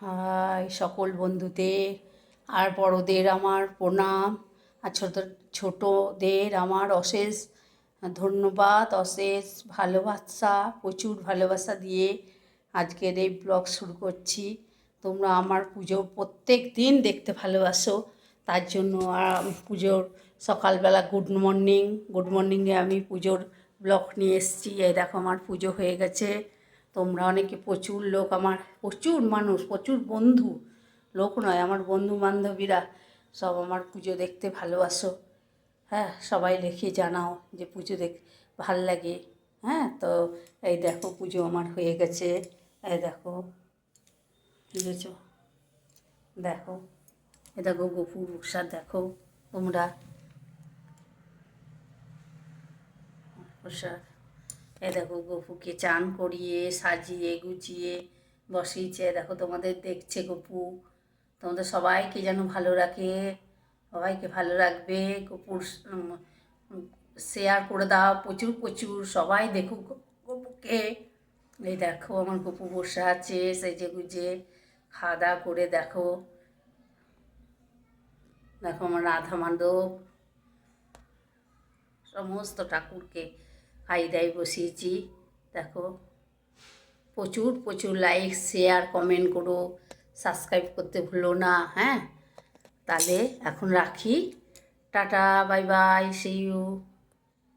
High সকল বন্ধুদের আর বড়দের আমার প্রণাম, আর ছোটদের আমার অশেষ ধন্যবাদ, অশেষ ভালোবাসা, প্রচুর ভালোবাসা দিয়ে আজকের এই ব্লগ শুরু করছি। তোমরা আমার পুজো প্রত্যেক দিন দেখতে ভালোবাসো, তার জন্য পুজোর সকালবেলা গুড মর্নিংয়ে আমি পুজোর ব্লগ নিয়ে এসেছি। এই দেখো আমার পুজো হয়ে গেছে। তোমরা অনেকে প্রচুর লোক, আমার প্রচুর মানুষ, প্রচুর বন্ধু, লোক নয়, আমার বন্ধু বান্ধবীরা সব আমার পুজো দেখতে ভালোবাসো। হ্যাঁ, সবাই লিখে জানাও যে পুজো ভাল লাগে। হ্যাঁ, তো এই দেখো পুজো আমার হয়ে গেছে। এই দেখো, বুঝেছো? দেখো, এ দেখো গোপুর প্রসাদ, দেখো তোমরা প্রসাদ। এ দেখো গপুকে চান করিয়ে সাজিয়ে গুছিয়ে বসিয়েছে। দেখো তোমাদের দেখছে গপু, তোমাদের সবাইকে যেন ভালো রাখে, সবাইকে ভালো রাখবে। গপুর শেয়ার করে দাও প্রচুর প্রচুর, সবাই দেখুক গপুকে। এই দেখো আমার গপু বসে আছে সেজে গুজে, খাওয়া দাওয়া করে। দেখো দেখো আমার রাধা মাধব সমস্ত ঠাকুরকে খাই দাই বসিয়েছি। দেখো প্রচুর প্রচুর লাইক, শেয়ার, কমেন্ট করো, সাবস্ক্রাইব করতে ভুলো না। হ্যাঁ, তাহলে এখন রাখি, tata, bye bye, see you.